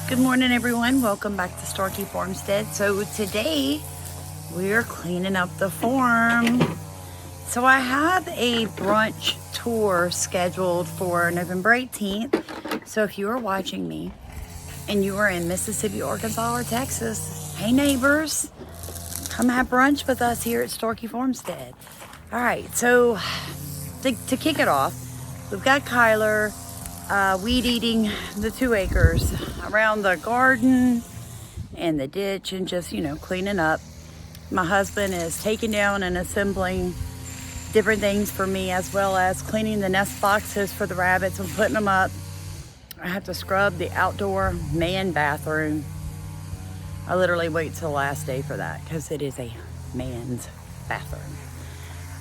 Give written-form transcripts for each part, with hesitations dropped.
Good morning, everyone. Welcome back to Starkey Farmstead. So today we are cleaning up the farm. So I have a brunch tour scheduled for November 18th. So if you are watching me and you are in Mississippi, Arkansas, or Texas, hey neighbors, come have brunch with us here at Starkey Farmstead. All right, so to kick it off, we've got Kyler weed eating the 2 acres around the garden and the ditch and just, cleaning up. My husband is taking down and assembling different things for me, as well as cleaning the nest boxes for the rabbits and putting them up. I have to scrub the outdoor man bathroom. I literally wait till the last day for that because it is a man's bathroom,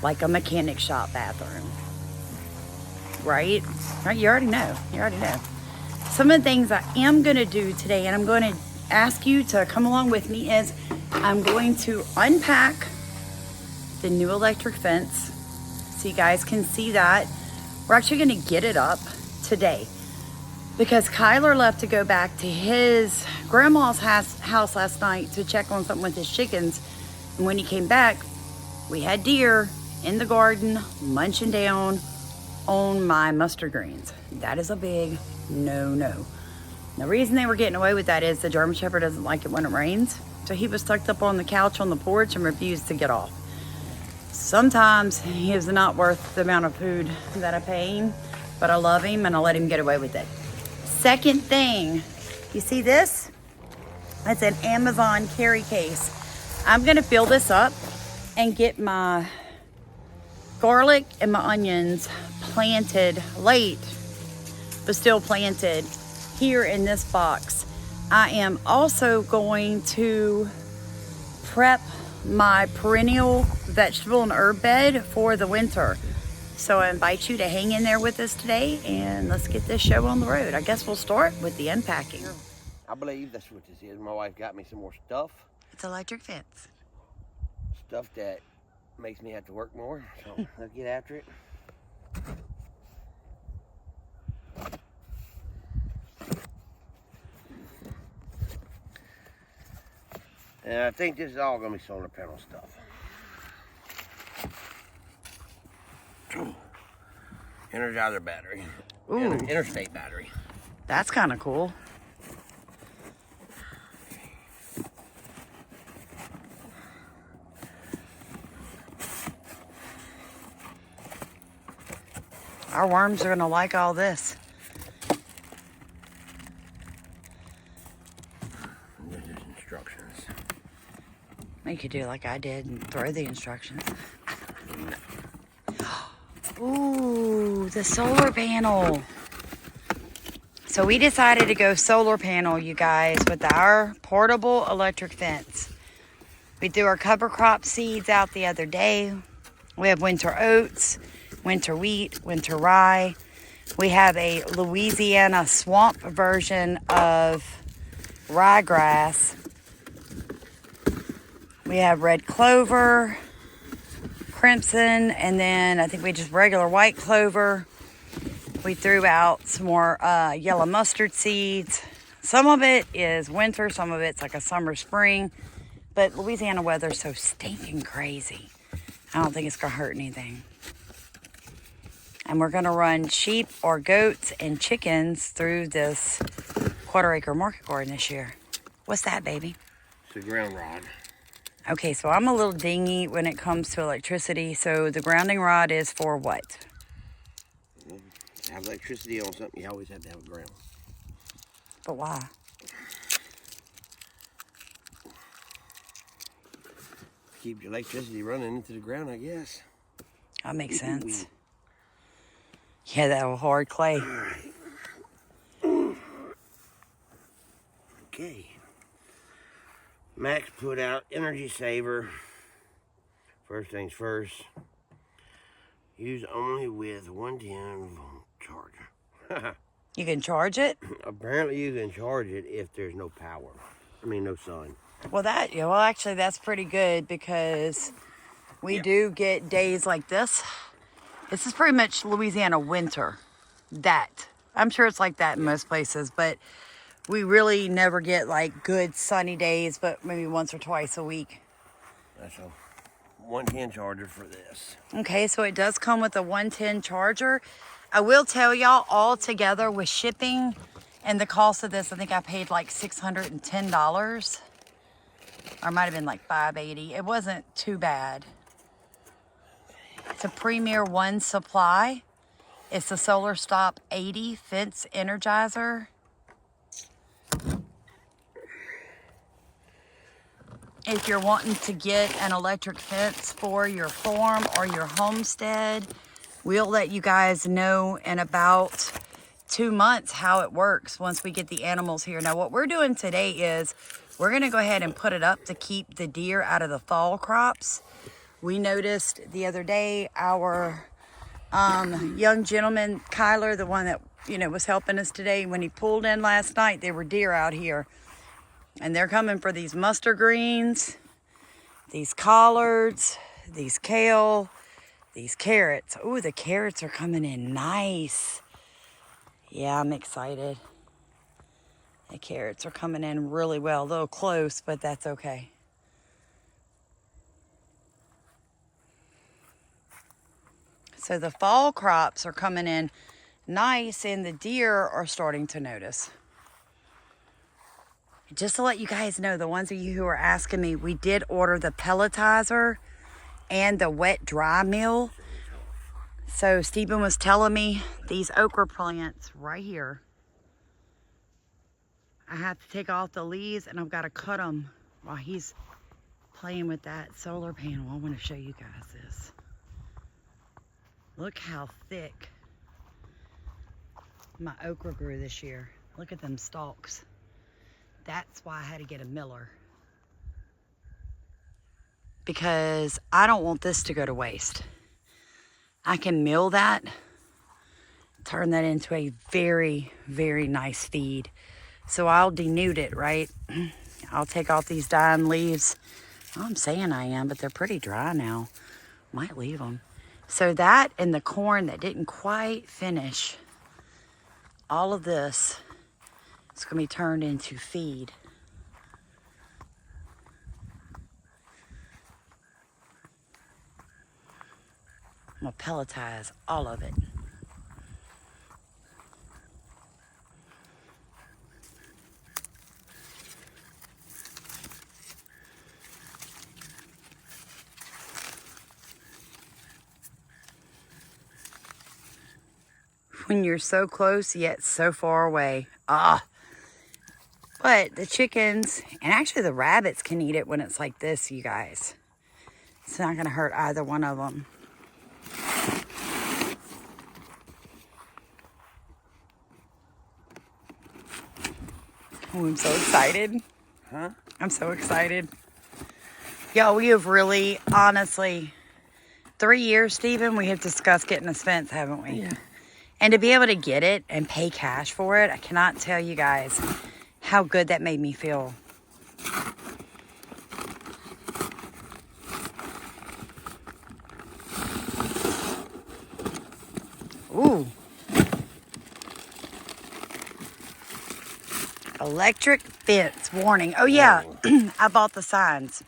like a mechanic shop bathroom. Right? You already know. Some of the things I am going to do today, and I'm going to ask you to come along with me, is I'm going to unpack the new electric fence so you guys can see that. We're actually going to get it up today because Kyler left to go back to his grandma's house last night to check on something with his chickens. And when he came back, we had deer in the garden munching down on my mustard greens. That is a big no. The reason they were getting away with that is the German Shepherd doesn't like it when it rains. So he was tucked up on the couch on the porch and refused to get off. Sometimes he is not worth the amount of food that I pay him, but I love him and I let him get away with it. Second thing, you see this? It's an Amazon carry case. I'm gonna fill this up and get my garlic and my onions planted late, but still planted here in this box. I am also going to prep my perennial vegetable and herb bed for the winter. So I invite you to hang in there with us today and let's get this show on the road. I guess we'll start with the unpacking. I believe that's what this is. My wife got me some more stuff. It's electric fence. Stuff that makes me have to work more, so let's get after it. And I think this is all going to be solar panel stuff. Energizer battery. Ooh. Interstate battery. That's kind of cool. Our worms are gonna like all this. This is instructions. You could do like I did and throw the instructions. Ooh, the solar panel. So we decided to go solar panel, you guys, with our portable electric fence. We threw our cover crop seeds out the other day. We have winter oats, winter wheat, winter rye. We have a Louisiana swamp version of ryegrass. We have red clover, crimson, and then I think we just regular white clover. We threw out some more yellow mustard seeds. Some of it is winter, some of it's like a summer, spring. But Louisiana weather's so stinking crazy. I don't think it's gonna hurt anything. And we're gonna run sheep or goats and chickens through this 1/4 acre market garden this year. What's that, baby? It's a ground rod. Okay, so I'm a little dingy when it comes to electricity. So the grounding rod is for what? To have electricity on something, you always have to have a ground. But why? Keep your electricity running into the ground, I guess. That makes sense. Yeah, that hard clay. Okay. Max put out energy saver. First things first. Use only with 110 volt charger. You can charge it? Apparently you can charge it if there's no power. No sun. Well, actually, that's pretty good because we do get days like this. This is pretty much Louisiana winter. I'm sure it's like that in most places, but We really never get like good sunny days, but maybe once or twice a week. That's a 110 charger for this. Okay, so it does come with a 110 charger. I will tell y'all, all together with shipping and the cost of this, I think I paid like $610. Or it might have been like $580. It wasn't too bad. It's a Premier One Supply. It's the Solar Stop 80 Fence Energizer. If you're wanting to get an electric fence for your farm or your homestead, we'll let you guys know in about 2 months how it works once we get the animals here. Now, what we're doing today is we're going to go ahead and put it up to keep the deer out of the fall crops. We noticed the other day our young gentleman, Kyler, the one that, was helping us today, when he pulled in last night, there were deer out here. And they're coming for these mustard greens, these collards, these kale, these carrots. Ooh, the carrots are coming in nice. Yeah, I'm excited. The carrots are coming in really well. A little close, but that's okay. So the fall crops are coming in nice, and the deer are starting to notice. Just to let you guys know, the ones of you who are asking me, we did order the pelletizer and the wet dry mill. So Stephen was telling me these okra plants right here, I have to take off the leaves and I've got to cut them while he's playing with that solar panel. I want to show you guys this. Look how thick my okra grew this year. Look at them stalks. That's why I had to get a miller. Because I don't want this to go to waste. I can mill that, turn that into a very, very nice feed. So I'll denude it, right? I'll take off these dying leaves. Well, I'm saying I am, but they're pretty dry now. Might leave them. So that and the corn that didn't quite finish, all of this, it's going to be turned into feed. I'm going to pelletize all of it. When you're so close yet so far away. But the chickens and actually the rabbits can eat it when it's like this, you guys. It's not going to hurt either one of them. Oh, I'm so excited. Huh? I'm so excited. Yo, we have really, honestly, 3 years, Stephen, we have discussed getting this fence, haven't we? Yeah. And to be able to get it and pay cash for it, I cannot tell you guys how good that made me feel. Ooh. Electric fence warning. Oh, yeah. I bought the signs.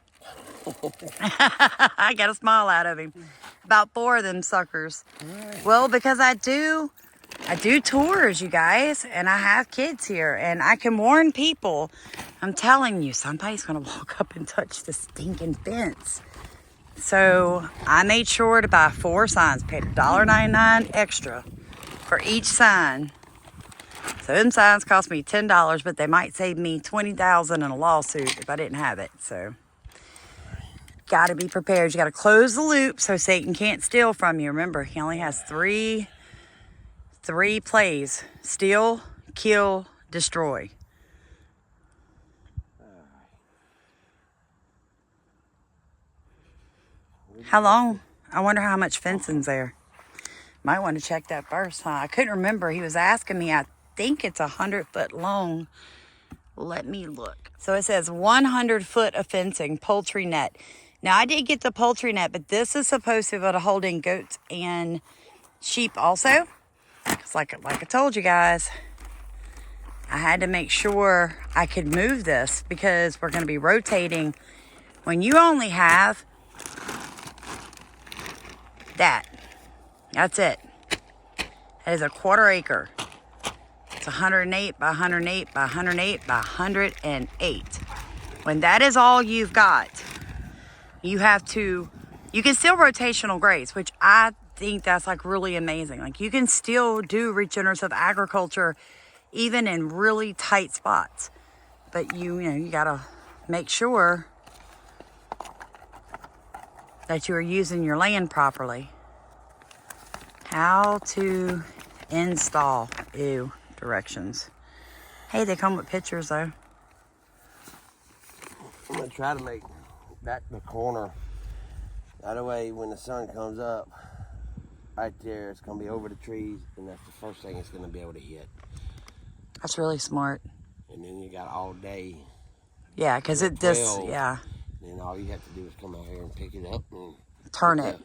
I got a smile out of him. About 4 of them suckers. Right. Well, because I do tours, you guys, and I have kids here, and I can warn people. I'm telling you, somebody's going to walk up and touch the stinking fence. So I made sure to buy 4 signs, paid $1.99 extra for each sign. So them signs cost me $10, but they might save me $20,000 in a lawsuit if I didn't have it. So got to be prepared. You got to close the loop so Satan can't steal from you. Remember, he only has three plays: steal, kill, destroy. How long? I wonder how much fencing's there. Might want to check that first, huh? I couldn't remember. He was asking me. I think it's 100 foot long. Let me look. So it says 100 foot of fencing, poultry net. Now, I did get the poultry net, but this is supposed to be able to hold in goats and sheep also. Because like I told you guys, I had to make sure I could move this because we're going to be rotating. When you only have that's it. That is a 1/4 acre. It's 108 by 108 by 108 by 108. When that is all you've got, you can still rotational graze, which I think that's like really amazing. Like you can still do regenerative agriculture even in really tight spots. But you gotta make sure that you are using your land properly. How to install directions. Hey, they come with pictures though. I'm gonna try to make that the corner. That way when the sun comes up, right there, it's gonna be over the trees, and that's the first thing it's gonna be able to hit. That's really smart. And then you got all day. Yeah, because it just, yeah. Then all you have to do is come out here and pick it up and turn it.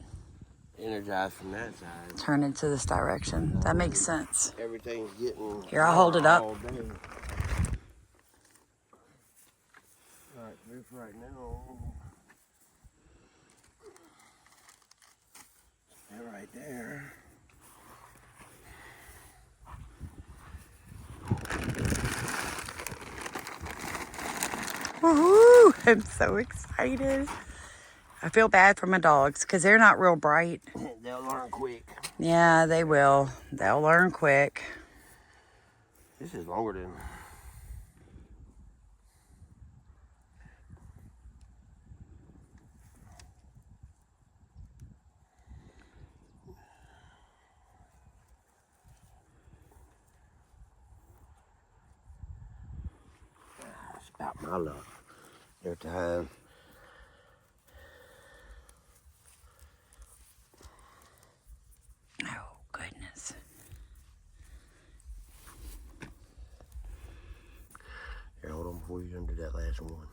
Energize from that side. Turn it to this direction. That makes sense. Everything's getting. Here, I'll hold it up. All day. Alright, move right now. They're right there. Woohoo! I'm so excited. I feel bad for my dogs because they're not real bright. They'll learn quick. Yeah, they will. They'll learn quick. This is longer than. It's about my luck. Their time. Oh, goodness. Here, hold on before you undo that last one.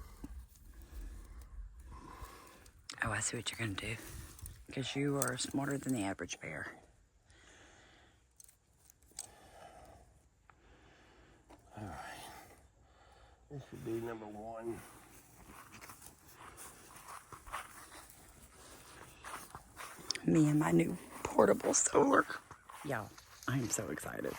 Oh, I see what you're going to do. Because you are smarter than the average bear. All right. This should be number 1. Me and my new portable solar. Y'all, I'm so excited.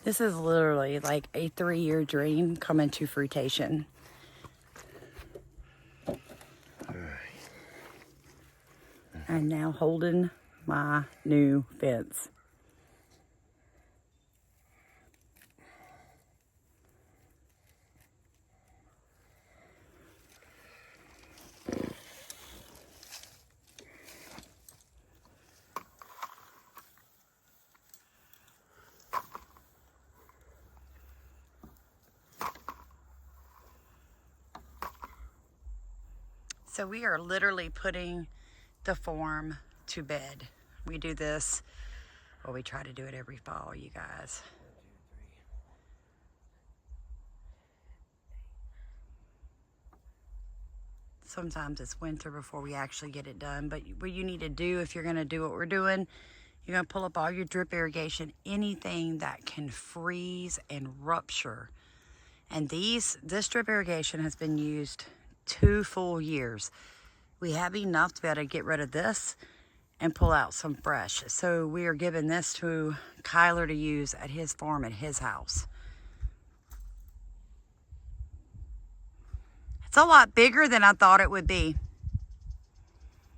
This is literally like a 3-year dream coming to fruition. All right. I'm now holding my new fence. So we are literally putting the farm to bed. We do this, well, we try to do it every fall, you guys. Sometimes it's winter before we actually get it done, but what you need to do if you're gonna do what we're doing, you're gonna pull up all your drip irrigation, anything that can freeze and rupture. And this drip irrigation has been used 2 full years. We have enough to be able to get rid of this and pull out some fresh. So we are giving this to Kyler to use at his farm, at his house. It's a lot bigger than I thought it would be.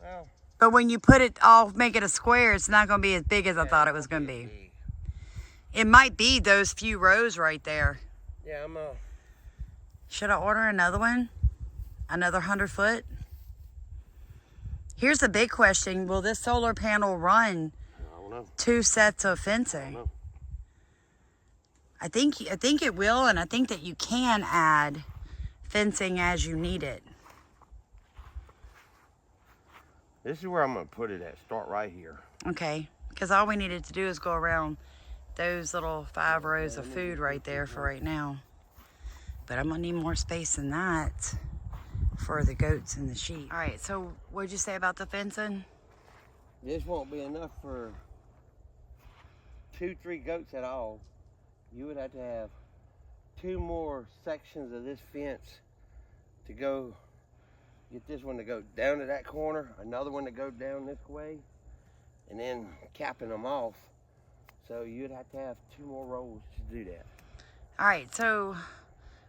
Well, but when you put it all, make it a square, it's not gonna be as big as I thought it was gonna be. It might be those few rows right there. Yeah, Should I order another one? Another 100-foot? Here's the big question. Will this solar panel run I don't know. 2 sets of I fencing? don't know. I think it will, and I think that you can add fencing as you need it. This is where I'm going to put it at. Start right here. Okay, because all we needed to do is go around those little 5 rows of food right there for right now. But I'm going to need more space than that for the goats and the sheep. All right, so what'd you say about the fencing? This won't be enough for 2-3 goats at all, you would have to have 2 more sections of this fence to go. Get this one to go down to that corner, another one to go down this way, and then capping them off. So you'd have to have 2 more rows to do that. All right, so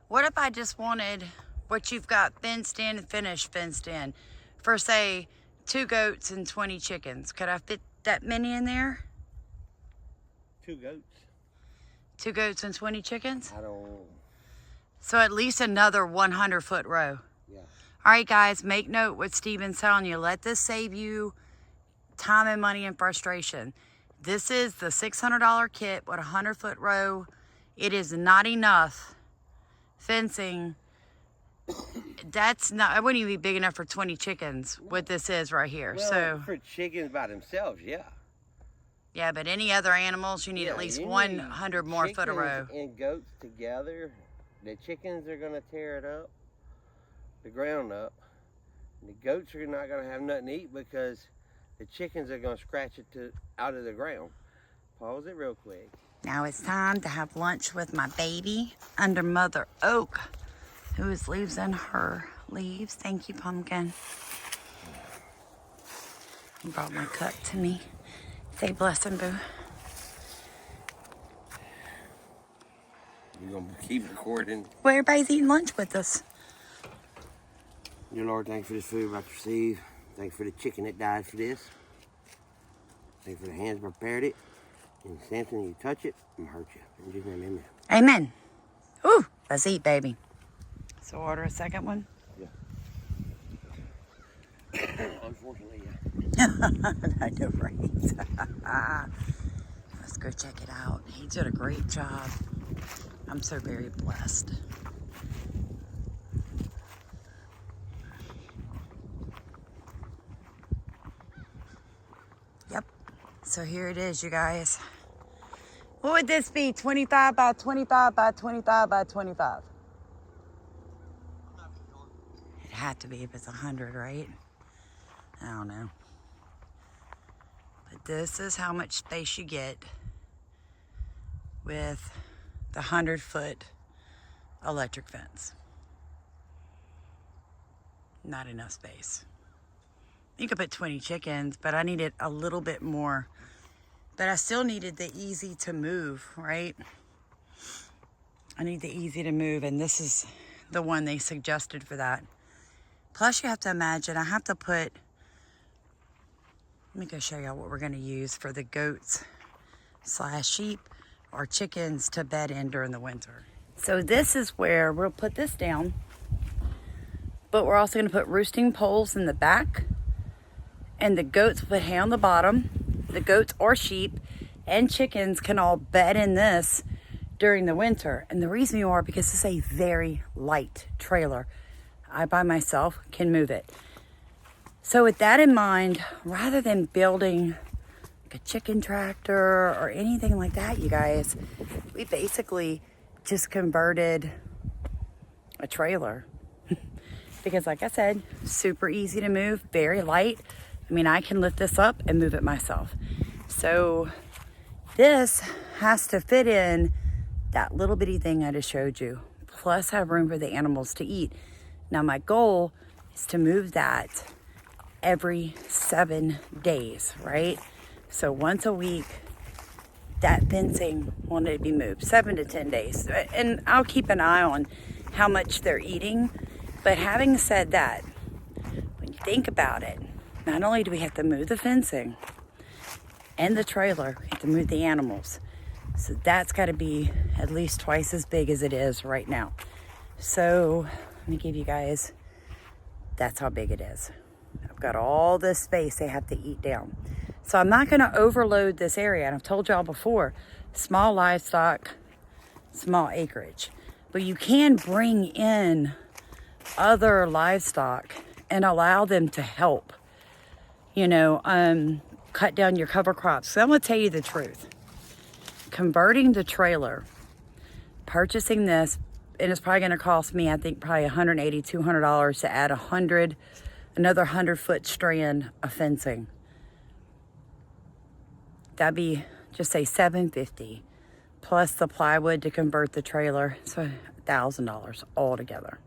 what if I just wanted what you've got fenced in and finished fenced in for, say, 2 goats and 20 chickens? Could I fit that many in there? 2 goats? 2 goats and 20 chickens? I don't. So at least another 100-foot row. Yeah. All right, guys, make note what Steven's telling you. Let this save you time and money and frustration. This is the $600 kit with a 100-foot row. It is not enough fencing. That's not, it wouldn't even be big enough for 20 chickens, what this is right here. Well, so for chickens by themselves, yeah. Yeah, but any other animals, you need at least 100 more foot a row. And goats together, the chickens are going to tear it up, the ground up. And the goats are not going to have nothing to eat because the chickens are going to scratch it out of the ground. Pause it real quick. Now it's time to have lunch with my baby under Mother Oak, who is losing her leaves. Thank you, Pumpkin. He brought my cup to me. Say blessing, boo. You're going to keep recording. Well, everybody's eating lunch with us. Dear Lord, thank you for this food we're about to receive. Thank you for the chicken that died for this. Thank you for the hands that prepared it. And Samson, you touch it, I'm going to hurt you. In Jesus' name, amen. Amen. Ooh, let's eat, baby. So order a second one? Yeah. Unfortunately, yeah. I know, right? Let's go check it out. He did a great job. I'm so very blessed. Yep. So here it is, you guys. What would this be? 25 by 25 by 25 by 25? It had to be if it's 100, right? I don't know. But this is how much space you get with the 100-foot electric fence. Not enough space. You could put 20 chickens, but I needed a little bit more. But I still needed the easy to move, right? I need the easy to move, and this is the one they suggested for that. Plus, you have to imagine, I have to put, let me go show y'all what we're gonna use for the goats / sheep or chickens to bed in during the winter. So this is where we'll put this down, but we're also gonna put roosting poles in the back, and the goats put hay on the bottom. The goats or sheep and chickens can all bed in this during the winter. And the reason you are because it's a very light trailer. I by myself can move it. So with that in mind, rather than building like a chicken tractor or anything like that, you guys, we basically just converted a trailer. Because like I said, super easy to move, very light. I mean, I can lift this up and move it myself. So this has to fit in that little bitty thing I just showed you, plus have room for the animals to eat. Now my goal is to move that every 7 days, right? So once a week, that fencing wanted to be moved, 7 to 10 days. And I'll keep an eye on how much they're eating. But having said that, when you think about it, not only do we have to move the fencing and the trailer, we have to move the animals. So that's got to be at least twice as big as it is right now. So let me give you guys, that's how big it is. I've got all this space they have to eat down. So I'm not going to overload this area. And I've told y'all before, small livestock, small acreage. But you can bring in other livestock and allow them to help. You know, cut down your cover crops. So I'm going to tell you the truth. Converting the trailer, purchasing this, and it's probably going to cost me, I think, probably $180, $200 to add another 100-foot strand of fencing. That'd be just say $750 plus the plywood to convert the trailer, so $1,000 altogether.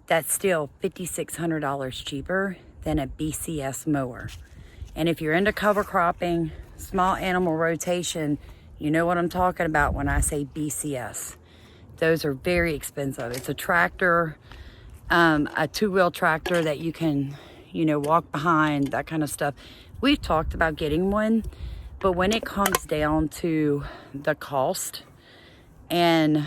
That's still $5,600 cheaper than a BCS mower. And if you're into cover cropping, small animal rotation, you know what I'm talking about when I say BCS. Those are very expensive. It's a tractor, a two-wheel tractor that you can, walk behind, that kind of stuff. We've talked about getting one, but when it comes down to the cost and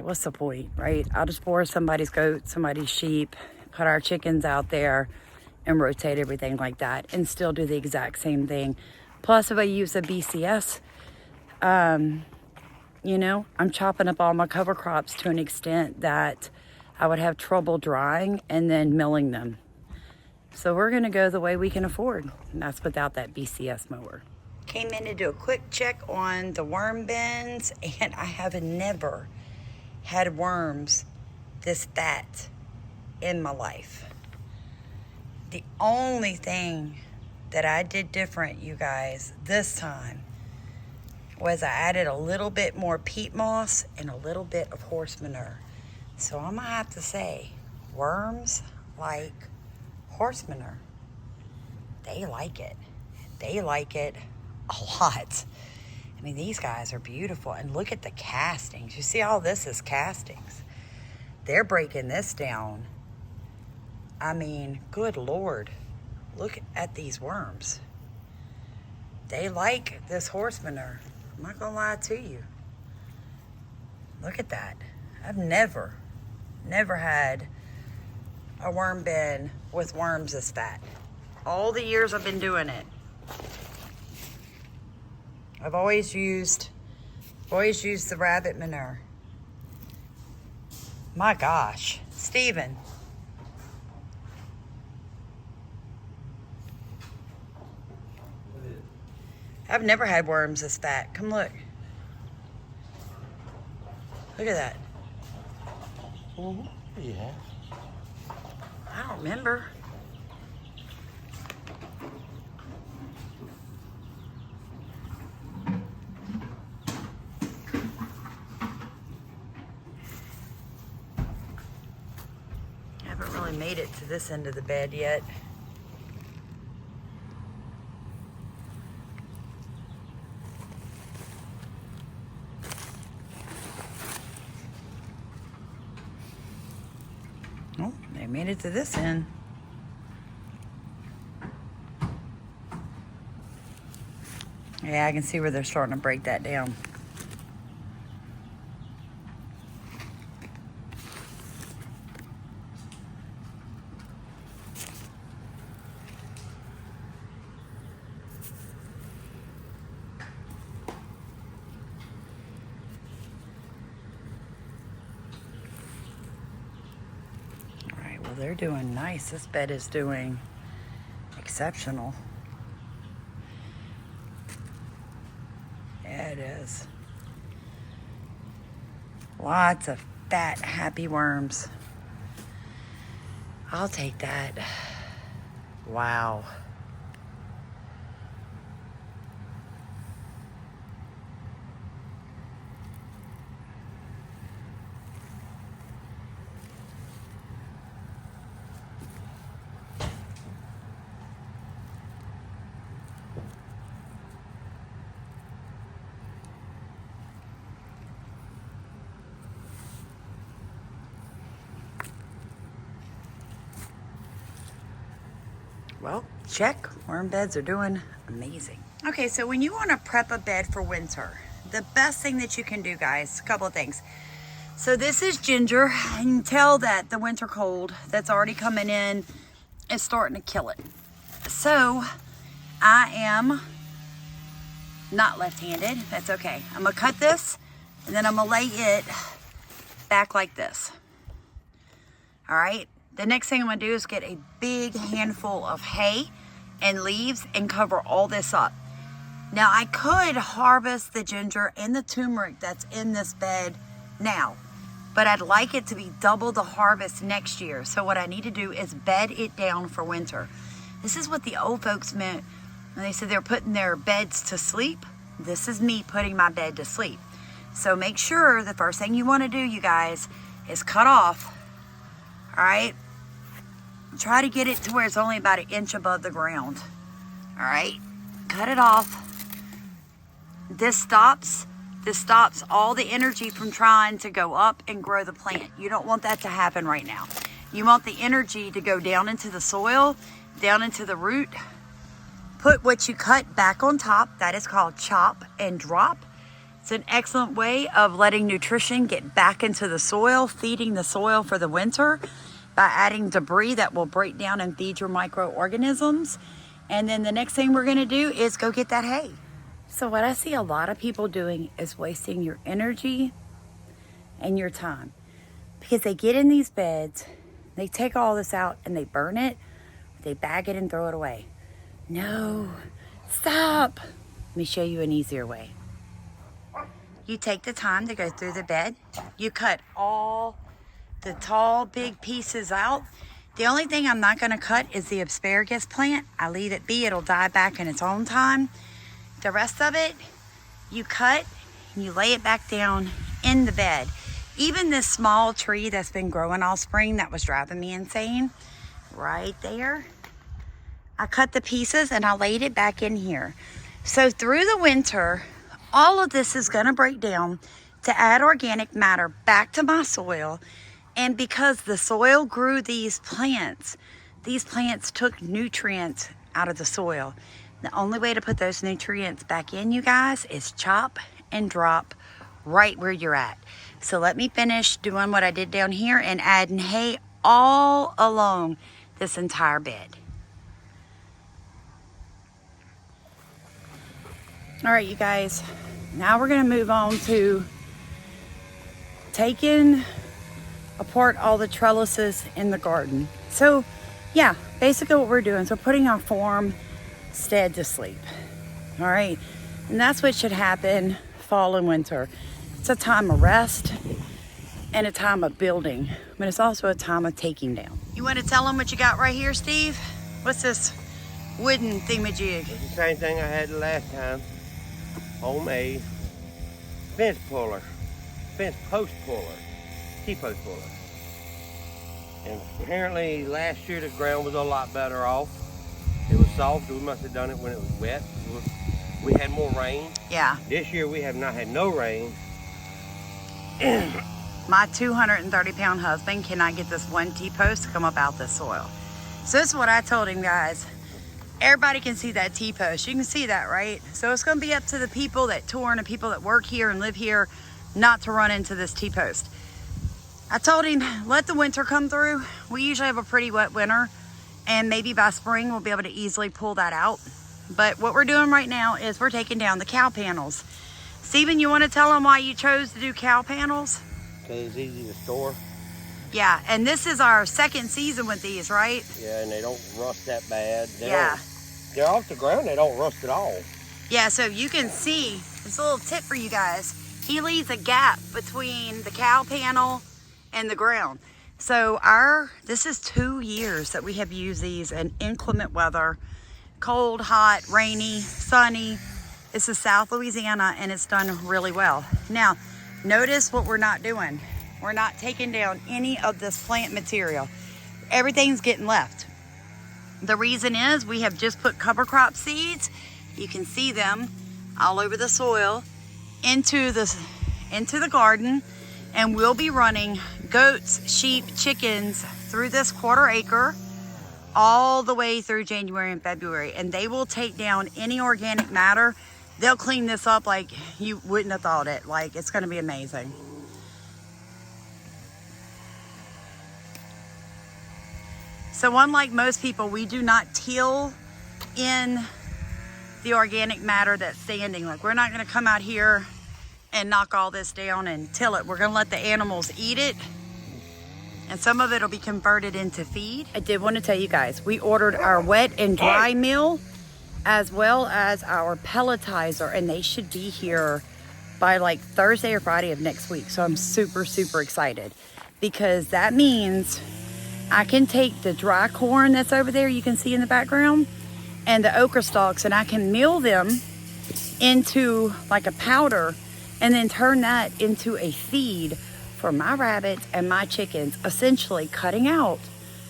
what's the point, right? I'll just bore somebody's goat, somebody's sheep, put our chickens out there and rotate everything like that and still do the exact same thing. Plus, if I use a BCS, I'm chopping up all my cover crops to an extent that I would have trouble drying and then milling them. So we're gonna go the way we can afford, and that's without that BCS mower. Came in to do a quick check on the worm bins, and I have never had worms this fat in my life. The only thing that I did different, you guys, this time was I added a little bit more peat moss and a little bit of horse manure. So I'm gonna have to say, worms like horse manure. They like it. They like it a lot. I mean, these guys are beautiful. And look at the castings. You see all this is castings. They're breaking this down. I mean, good Lord. Look at these worms. They like this horse manure. I'm not gonna lie to you. Look at that. I've never had a worm bin with worms this fat. All the years I've been doing it. I've always used the rabbit manure. My gosh, Steven. I've never had worms this fat. Come look. Look at that. Yeah. I don't remember. I haven't really made it to this end of the bed yet. Oh, they made it to this end. Yeah, I can see where they're starting to break that down. They're doing nice. This bed is doing exceptional. Yeah, it is. Lots of fat, happy worms. I'll take that. Wow. Well, check. Worm beds are doing amazing. Okay, so when you want to prep a bed for winter, the best thing that you can do, guys, a couple of things. So this is ginger. You can tell that the winter cold that's already coming in is starting to kill it. So I am not left-handed. That's okay. I'm going to cut this, and then I'm going to lay it back like this. All right? The next thing I'm gonna do is get a big handful of hay and leaves and cover all this up. Now I could harvest the ginger and the turmeric that's in this bed now, but I'd like it to be double the harvest next year. So what I need to do is bed it down for winter. This is what the old folks meant And they said they're putting their beds to sleep. This is me putting my bed to sleep. So make sure the first thing you want to do, you guys, is cut off. All right? Try to get it to where it's only about 1 inch above the ground. All right? Cut it off. This stops all the energy from trying to go up and grow the plant. You don't want that to happen right now. You want the energy to go down into the soil, down into the root. Put what you cut back on top. That is called chop and drop. It's an excellent way of letting nutrition get back into the soil, feeding the soil for the winter by adding debris that will break down and feed your microorganisms. And then the next thing we're gonna do is go get that hay. So what I see a lot of people doing is wasting your energy and your time, because they get in these beds, they take all this out and they burn it, they bag it and throw it away. No, stop. Let me show you an easier way. You take the time to go through the bed. You cut all the tall, big pieces out. The only thing I'm not gonna cut is the asparagus plant. I leave it be, it'll die back in its own time. The rest of it, you cut and you lay it back down in the bed. Even this small tree that's been growing all spring that was driving me insane, right there, I cut the pieces and I laid it back in here. So through the winter, all of this is gonna break down to add organic matter back to my soil. And because the soil grew these plants took nutrients out of the soil. The only way to put those nutrients back in, you guys, is chop and drop right where you're at. So let me finish doing what I did down here and adding hay all along this entire bed. All right, you guys, now we're gonna move on to taking apart all the trellises in the garden. So yeah, basically what we're doing is we're putting our farmstead to sleep. All right, and that's what should happen fall and winter. It's a time of rest and a time of building, but it's also a time of taking down. You want to tell them what you got right here, Steve? What's this wooden thingamajig? It's the same thing I had the last time. Homemade fence puller, fence post puller, T-post puller. And apparently last year the ground was a lot better off. It was soft. We must have done it when it was wet. We had more rain. Yeah. This year we have not had no rain. My 230-pound husband cannot get this one T-post to come up out this soil. So this is what I told him, guys. Everybody can see that T-post. You can see that, right? So it's gonna be up to the people that tour and the people that work here and live here not to run into this T-post. I told him, let the winter come through. We usually have a pretty wet winter, and maybe by spring we'll be able to easily pull that out. But what we're doing right now is we're taking down the cow panels. Steven, you wanna tell them why you chose to do cow panels? Because it's easy to store. Yeah, and this is our second season with these, right? Yeah, and they don't rust that bad. Yeah. They're off the ground, they don't rust at all. Yeah, so you can see, it's a little tip for you guys. He leaves a gap between the cow panel and the ground. So this is 2 years that we have used these in inclement weather, cold, hot, rainy, sunny. This is South Louisiana and it's done really well. Now, notice what we're not doing. We're not taking down any of this plant material. Everything's getting left. The reason is we have just put cover crop seeds. You can see them all over the soil into the garden, and we'll be running goats, sheep, chickens through this 1/4 acre all the way through January and February, and they will take down any organic matter. They'll clean this up like you wouldn't have thought it. Like, it's gonna be amazing. So unlike most people, we do not till in the organic matter that's standing. Like, we're not gonna come out here and knock all this down and till it. We're gonna let the animals eat it, and some of it will be converted into feed. I did want to tell you guys, we ordered our wet and dry meal as well as our pelletizer, and they should be here by like Thursday or Friday of next week. So I'm super, super excited, because that means I can take the dry corn that's over there, you can see in the background, and the okra stalks, and I can mill them into like a powder and then turn that into a feed for my rabbits and my chickens, essentially cutting out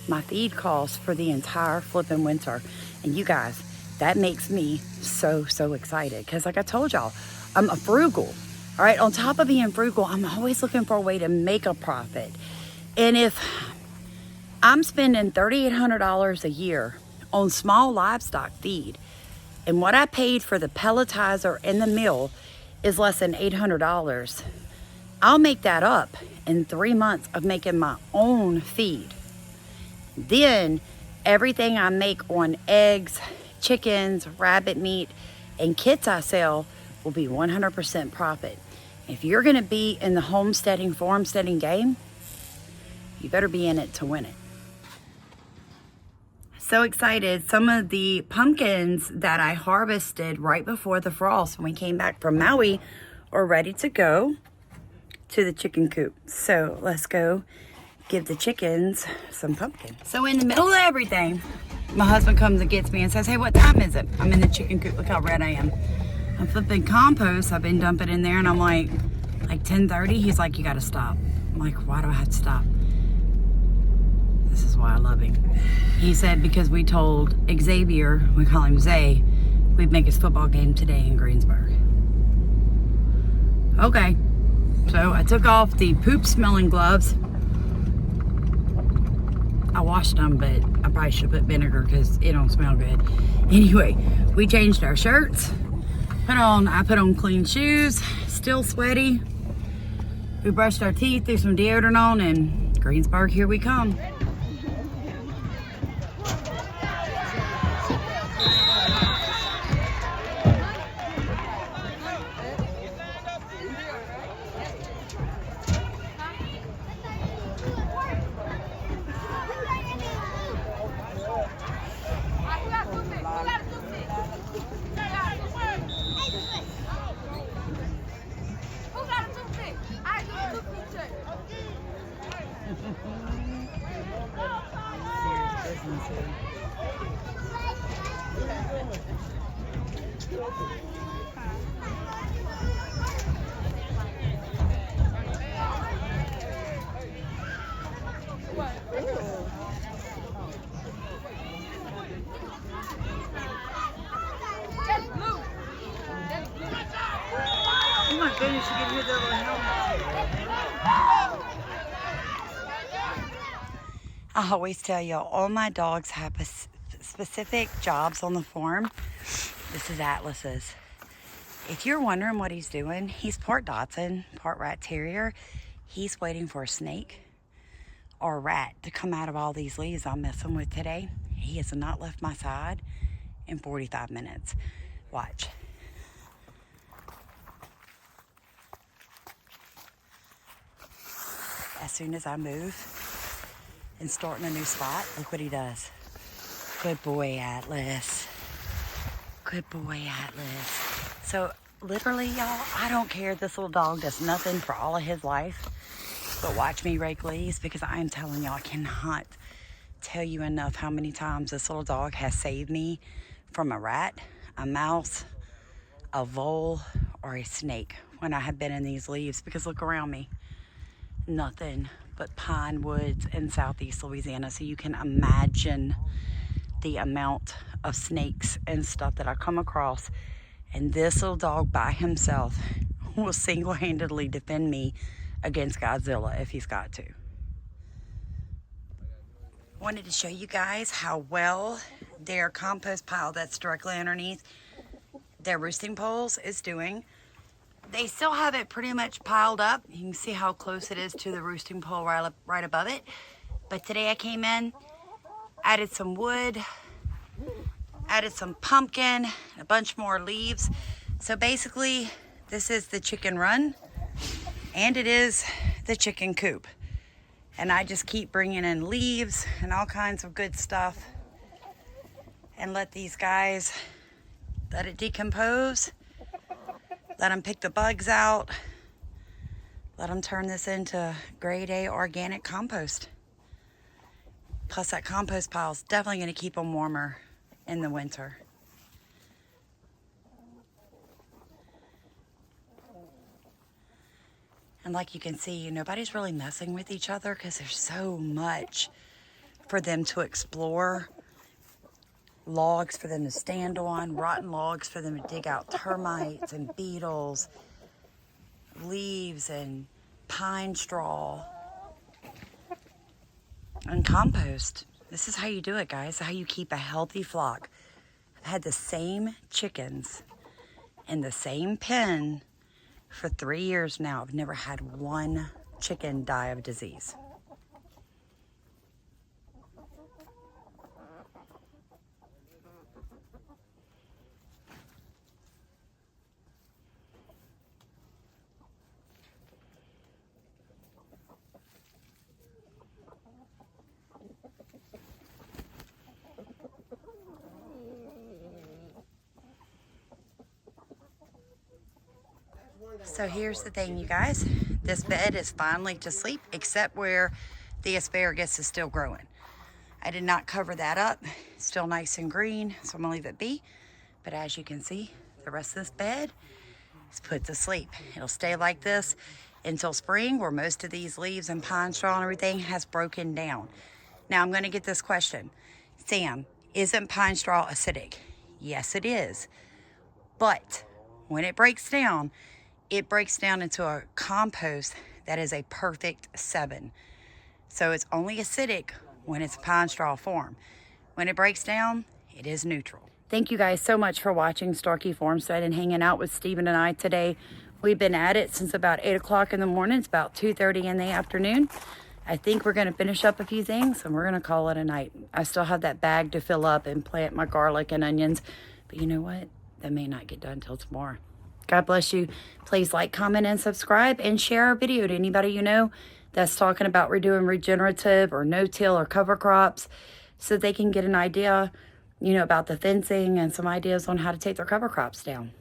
my feed costs for the entire flipping winter. And you guys, that makes me so excited, because like I told y'all, I'm a frugal. All right, on top of being frugal, I'm always looking for a way to make a profit. And if I'm spending $3,800 a year on small livestock feed, and what I paid for the pelletizer and the mill is less than $800, I'll make that up in 3 months of making my own feed. Then everything I make on eggs, chickens, rabbit meat, and kits I sell will be 100% profit. If you're gonna be in the homesteading, farmsteading game, you better be in it to win it. So excited. Some of the pumpkins that I harvested right before the frost when we came back from Maui are ready to go to the chicken coop. So let's go give the chickens some pumpkin. So in the middle of everything, my husband comes and gets me and says, hey, what time is it? I'm in the chicken coop. Look how red I am. I'm flipping compost. I've been dumping in there, and I'm like 10:30. He's like, you gotta stop. I'm like, why do I have to stop? This is why I love him. He said, because we told Xavier, we call him Zay, we'd make his football game today in Greensburg. Okay. So I took off the poop smelling gloves. I washed them, but I probably should put vinegar because it don't smell good. Anyway, we changed our shirts. I put on clean shoes, still sweaty. We brushed our teeth, threw some deodorant on, and Greensburg, here we come. Oh my goodness, you can hear the little helmets. I always tell y'all, all my dogs have specific jobs on the farm. This is Atlas's. If you're wondering what he's doing, he's part Dotson, part rat terrier. He's waiting for a snake or a rat to come out of all these leaves I'm messing with today. He has not left my side in 45 minutes. Watch. As soon as I move and start in a new spot, look what he does. Good boy, Atlas. Good boy, Atlas. So literally, y'all, I don't care. This little dog does nothing for all of his life but watch me rake leaves, because I am telling y'all, I cannot tell you enough how many times this little dog has saved me from a rat, a mouse, a vole, or a snake when I have been in these leaves. Because look around me. Nothing but pine woods in southeast Louisiana. So you can imagine the amount of snakes and stuff that I come across. And this little dog by himself will single-handedly defend me against Godzilla if he's got to. Wanted to show you guys how well their compost pile that's directly underneath their roosting poles is doing. They still have it pretty much piled up. You can see how close it is to the roosting pole right above it. But today I came in, added some wood, added some pumpkin, a bunch more leaves. So basically, this is the chicken run, and it is the chicken coop. And I just keep bringing in leaves and all kinds of good stuff and let these guys, let it decompose. Let them pick the bugs out. Let them turn this into grade A organic compost. Plus that compost pile is definitely going to keep them warmer in the winter. And like you can see, nobody's really messing with each other because there's so much for them to explore. Logs for them to stand on, rotten logs for them to dig out termites and beetles, leaves and pine straw, and compost. This is how you do it, guys. How you keep a healthy flock. I've had the same chickens in the same pen for 3 years now. I've never had one chicken die of disease. So here's the thing, you guys. This bed is finally to sleep, except where the asparagus is still growing. I did not cover that up. It's still nice and green, so I'm gonna leave it be. But as you can see, the rest of this bed is put to sleep. It'll stay like this until spring, where most of these leaves and pine straw and everything has broken down. Now I'm gonna get this question. Sam, isn't pine straw acidic? Yes, it is. But when it breaks down into a compost that is a perfect 7. So it's only acidic when it's pine straw form. When it breaks down, it is neutral. Thank you guys so much for watching Starkey Farmstead and hanging out with Stephen and I today. We've been at it since about 8 o'clock in the morning. It's about 2:30 in the afternoon. I think we're gonna finish up a few things and we're gonna call it a night. I still have that bag to fill up and plant my garlic and onions, but you know what? That may not get done till tomorrow. God bless you. Please like, comment, and subscribe, and share our video to anybody you know that's talking about redoing regenerative or no-till or cover crops, so they can get an idea, about the fencing and some ideas on how to take their cover crops down.